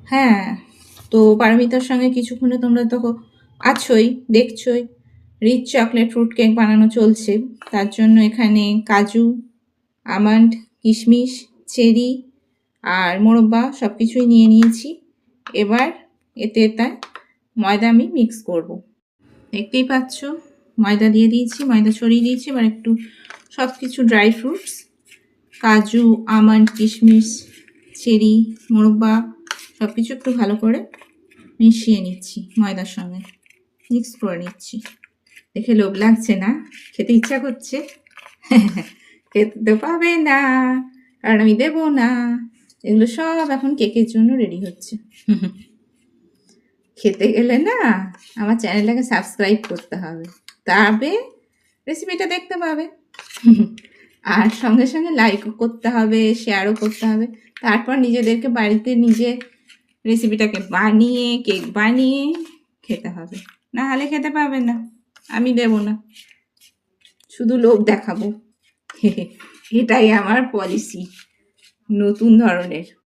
হ্যাঁ, তো পারমিতার সঙ্গে কিছুক্ষণে তোমরা তো আছোই, দেখছোই। রিচ চকলেট ফ্রুট কেক বানানো চলছে। তার জন্য এখানে কাজু, আমন্ড, কিশমিশ, চেরি আর মোরব্বা সব কিছুই নিয়ে নিয়েছি। এবার এতে ময়দা আমি মিক্স করব। দেখতেই পাচ্ছ ময়দা দিয়ে দিয়েছি, ময়দা ছড়িয়ে দিয়েছি। এবার একটু সব কিছু ড্রাই ফ্রুটস, কাজু, আমন্ড, কিশমিশ, চেরি, মোরব্বা সব কিছু একটু ভালো করে মিশিয়ে নিচ্ছি, ময়দার সঙ্গে মিক্স করে নিচ্ছি। দেখে লোভ লাগছে না? খেতে ইচ্ছা করছে? খেতে তো পাবে না, কারণ আমি দেবো না। এগুলো সব এখন কেকের জন্য রেডি হচ্ছে। খেতে গেলে না আমার চ্যানেলটাকে সাবস্ক্রাইব করতে হবে, তবে রেসিপিটা দেখতে পাবে। আর সঙ্গে সঙ্গে লাইকও করতে হবে, শেয়ারও করতে হবে। তারপর নিজেদেরকে বাড়িতে নিজে রেসিপিটাকে বানিয়ে কেক বানিয়ে খেতে হবে, না হলে খেতে পাবে না, আমি দেব না, শুধু লোভ দেখাবো। এটাই আমার পলিসি, নতুন ধরনের।